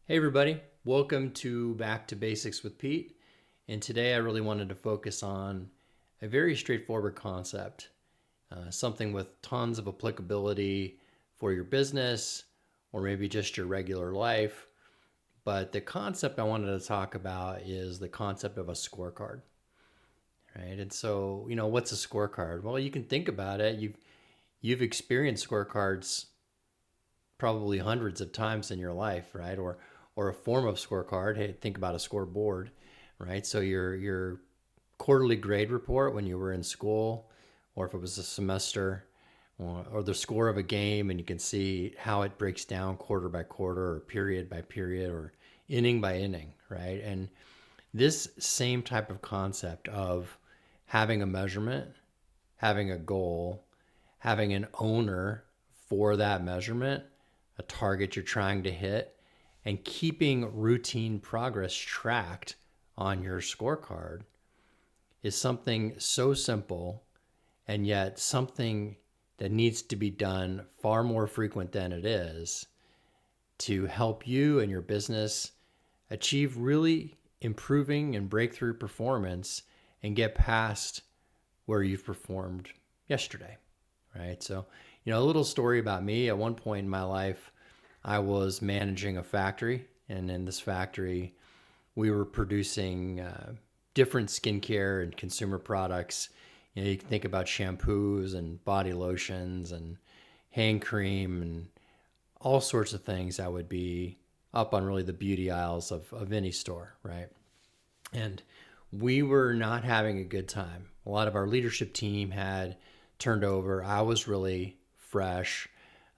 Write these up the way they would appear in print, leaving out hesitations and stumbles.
Hey everybody, welcome to Back to Basics with Pete. And today I really wanted to focus on a very straightforward concept, something with tons of applicability for your business or maybe just your regular life. But the concept I wanted to talk about is the concept of a scorecard, right? And so, what's a scorecard? Well, you can think about it. You've experienced scorecards probably hundreds of times in your life, right? Or a form of scorecard. Hey, think about a scoreboard, right? So your quarterly grade report when you were in school, or if it was a semester, or the score of a game, and you can see how it breaks down quarter by quarter, or period by period, or inning by inning, right? And this same type of concept of having a measurement, having a goal, having an owner for that measurement, a target you're trying to hit, and keeping routine progress tracked on your scorecard is something so simple and yet something that needs to be done far more frequent than it is to help you and your business achieve really improving and breakthrough performance and get past where you've performed yesterday, right? So, a little story about me. At one point in my life, I was managing a factory, and in this factory, we were producing different skincare and consumer products. You can think about shampoos and body lotions and hand cream and all sorts of things that would be up on really the beauty aisles of any store, right? And we were not having a good time. A lot of our leadership team had turned over. I was really fresh.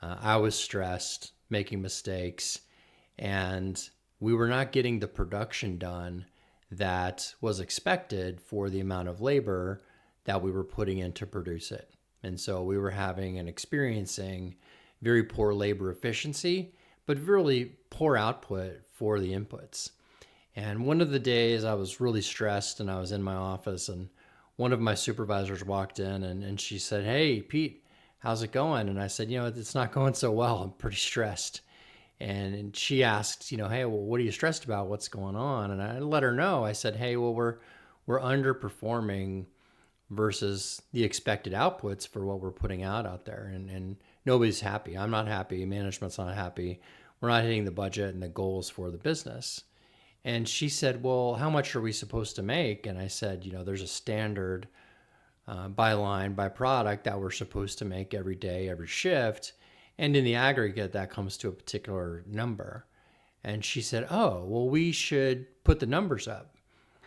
I was stressed, making mistakes, and we were not getting the production done that was expected for the amount of labor that we were putting in to produce it. And so we were having and experiencing very poor labor efficiency, but really poor output for the inputs. And one of the days I was really stressed and I was in my office, and one of my supervisors walked in and she said, "Hey, Pete, how's it going?" And I said, "It's not going so well. I'm pretty stressed." And she asked, "Hey, well, what are you stressed about? What's going on?" And I let her know. I said, "Hey, well, we're underperforming versus the expected outputs for what we're putting out there. And nobody's happy. I'm not happy. Management's not happy. We're not hitting the budget and the goals for the business." And she said, "Well, how much are we supposed to make?" And I said, "There's a standard by line, by product that we're supposed to make every day, every shift. And in the aggregate, that comes to a particular number." And she said, "Oh, well, we should put the numbers up.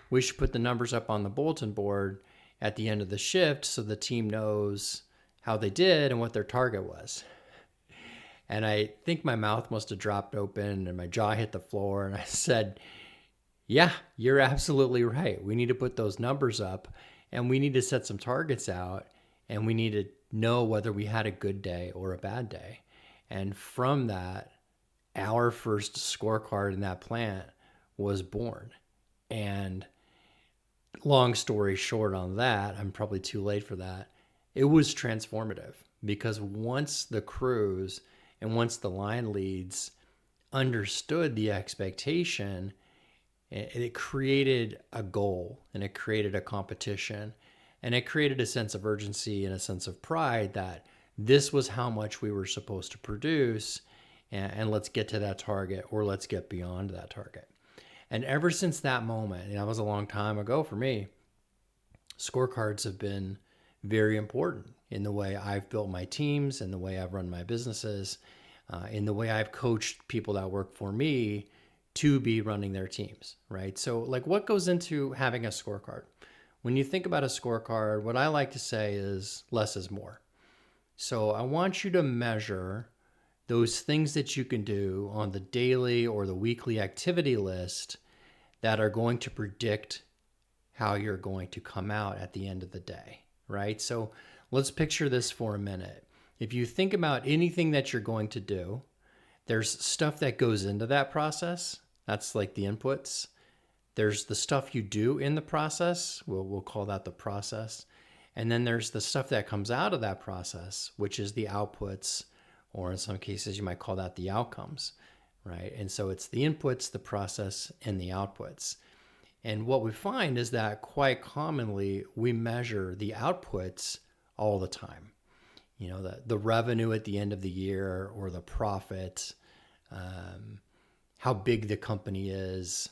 We should put the numbers up on the bulletin board at the end of the shift so the team knows how they did and what their target was." And I think my mouth must have dropped open and my jaw hit the floor. And I said, "Yeah, you're absolutely right. We need to put those numbers up and we need to set some targets out and we need to know whether we had a good day or a bad day." And from that, our first scorecard in that plant was born. And long story short on that, I'm probably too late for that. It was transformative because once the crews and once the line leads understood the expectation, it created a goal and it created a competition and it created a sense of urgency and a sense of pride that this was how much we were supposed to produce, and let's get to that target or let's get beyond that target. And ever since that moment, and that was a long time ago for me, scorecards have been very important in the way I've built my teams, in the way I've run my businesses, in the way I've coached people that work for me to be running their teams, right? So, like, what goes into having a scorecard? When you think about a scorecard, what I like to say is less is more. So, I want you to measure those things that you can do on the daily or the weekly activity list that are going to predict how you're going to come out at the end of the day, right? So, let's picture this for a minute. If you think about anything that you're going to do, there's stuff that goes into that process. That's like the inputs. There's the stuff you do in the process. We'll call that the process. And then there's the stuff that comes out of that process, which is the outputs, or in some cases, you might call that the outcomes. right? And so it's the inputs, the process, and the outputs. And what we find is that quite commonly we measure the outputs all the time. The revenue at the end of the year, or the profit, how big the company is,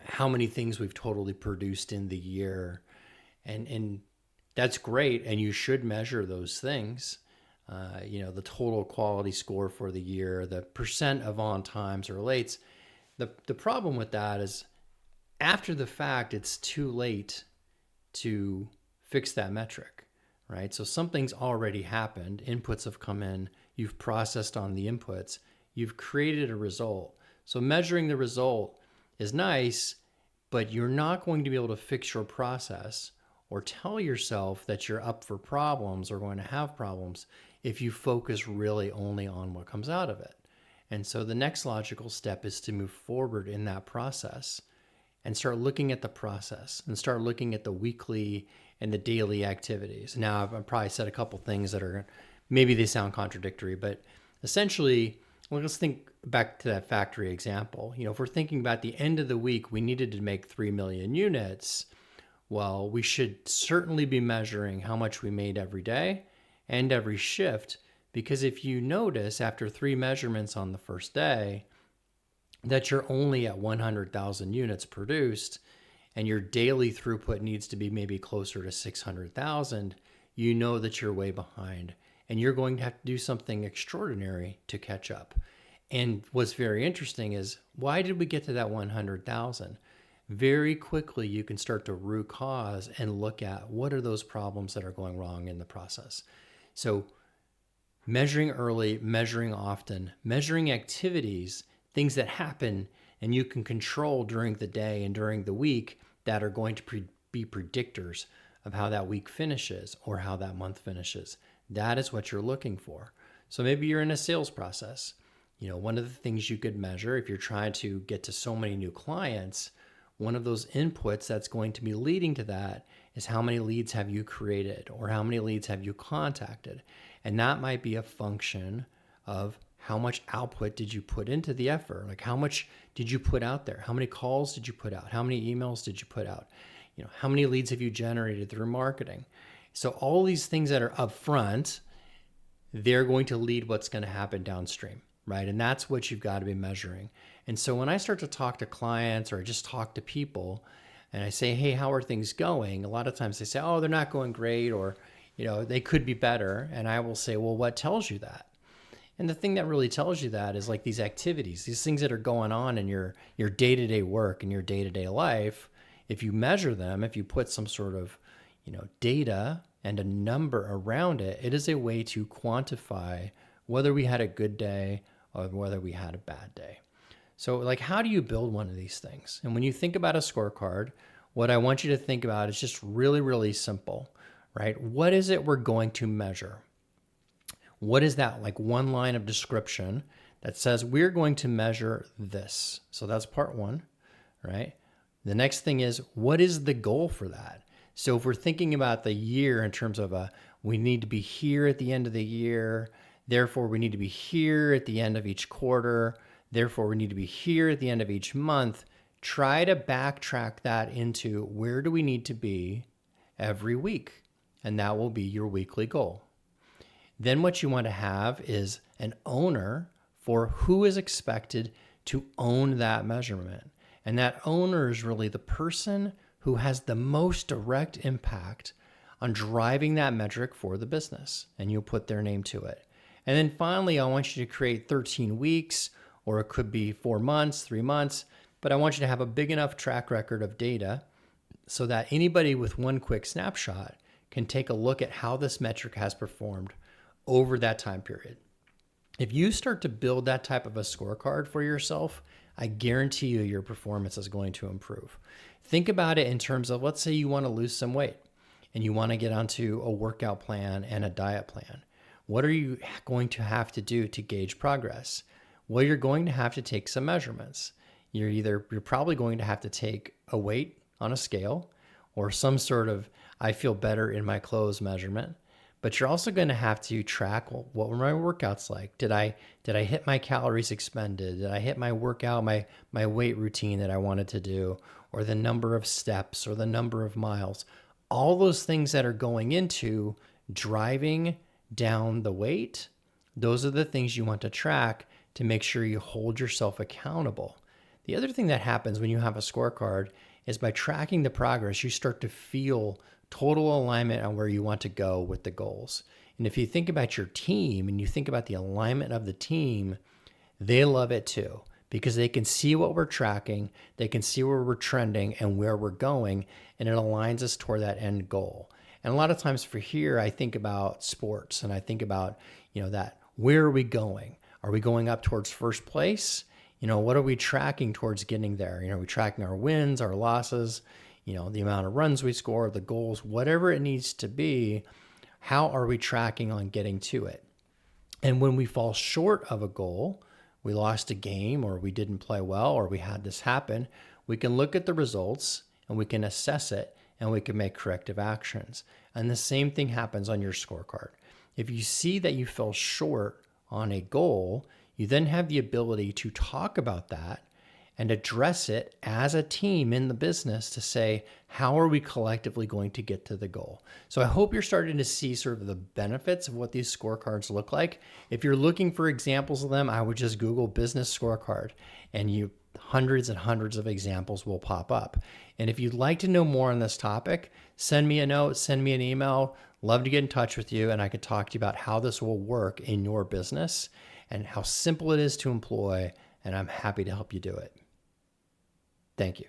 how many things we've totally produced in the year. And that's great. And you should measure those things. The total quality score for the year, the percent of on times or lates. The problem with that is after the fact, it's too late to fix that metric, right? So something's already happened. Inputs have come in. You've processed on the inputs. You've created a result. So measuring the result is nice, but you're not going to be able to fix your process or tell yourself that you're up for problems or going to have problems if you focus really only on what comes out of it. And so the next logical step is to move forward in that process and start looking at the process and start looking at the weekly and the daily activities. Now, I've probably said a couple things that are, maybe they sound contradictory, but essentially, let's think back to that factory example. If we're thinking about the end of the week, we needed to make 3 million units. Well, we should certainly be measuring how much we made every day and every shift, because if you notice after 3 measurements on the first day that you're only at 100,000 units produced and your daily throughput needs to be maybe closer to 600,000, you know that you're way behind and you're going to have to do something extraordinary to catch up. And what's very interesting is, why did we get to that 100,000? Very quickly, you can start to root cause and look at what are those problems that are going wrong in the process. So measuring early, measuring often, measuring activities, things that happen and you can control during the day and during the week that are going to be predictors of how that week finishes or how that month finishes. That is what you're looking for. So maybe you're in a sales process. One of the things you could measure if you're trying to get to so many new clients, one of those inputs that's going to be leading to that is how many leads have you created or how many leads have you contacted. And that might be a function of how much output did you put into the effort? Like, how much did you put out there? How many calls did you put out? How many emails did you put out? How many leads have you generated through marketing? So all these things that are upfront, they're going to lead what's going to happen downstream, right? And that's what you've got to be measuring. And so when I start to talk to clients or I just talk to people and I say, hey, how are things going? A lot of times they say, oh, they're not going great, or, they could be better. And I will say, well, what tells you that? And the thing that really tells you that is like these activities, these things that are going on in your day-to-day work and your day-to-day life. If you measure them, if you put some sort of, data and a number around it, it is a way to quantify whether we had a good day or whether we had a bad day. So like, how do you build one of these things? And when you think about a scorecard, what I want you to think about is just really, really simple, right? What is it we're going to measure? What is that like one line of description that says we're going to measure this? So that's part one, right? The next thing is, what is the goal for that? So if we're thinking about the year in terms of we need to be here at the end of the year, therefore we need to be here at the end of each quarter, therefore we need to be here at the end of each month, try to backtrack that into where do we need to be every week? And that will be your weekly goal. Then what you want to have is an owner for who is expected to own that measurement. And that owner is really the person who has the most direct impact on driving that metric for the business. And you'll put their name to it. And then finally, I want you to create 13 weeks, or it could be 4 months, 3 months, but I want you to have a big enough track record of data so that anybody with one quick snapshot can take a look at how this metric has performed over that time period. If you start to build that type of a scorecard for yourself, I guarantee you your performance is going to improve. Think about it in terms of, let's say you want to lose some weight and you want to get onto a workout plan and a diet plan. What are you going to have to do to gauge progress? Well, you're going to have to take some measurements. You're probably going to have to take a weight on a scale or some sort of I feel better in my clothes measurement. But you're also going to have to track, well, what were my workouts like? Did I hit my calories expended? Did I hit my workout, my weight routine that I wanted to do, or the number of steps or the number of miles? All those things that are going into driving down the weight, those are the things you want to track to make sure you hold yourself accountable. The other thing that happens when you have a scorecard is by tracking the progress, you start to feel total alignment on where you want to go with the goals. And if you think about your team and you think about the alignment of the team, they love it too, because they can see what we're tracking, they can see where we're trending and where we're going, and it aligns us toward that end goal. And a lot of times for here, I think about sports and I think about, that where are we going? Are we going up towards first place? What are we tracking towards getting there? Are we tracking our wins, our losses, the amount of runs we score, the goals, whatever it needs to be? How are we tracking on getting to it? And when we fall short of a goal, we lost a game or we didn't play well or we had this happen, we can look at the results and we can assess it and we can make corrective actions. And the same thing happens on your scorecard. If you see that you fell short on a goal, you then have the ability to talk about that and address it as a team in the business to say, how are we collectively going to get to the goal? So I hope you're starting to see sort of the benefits of what these scorecards look like. If you're looking for examples of them, I would just Google business scorecard and hundreds and hundreds of examples will pop up. And if you'd like to know more on this topic, send me a note, send me an email. Love to get in touch with you and I could talk to you about how this will work in your business and how simple it is to employ, and I'm happy to help you do it. Thank you.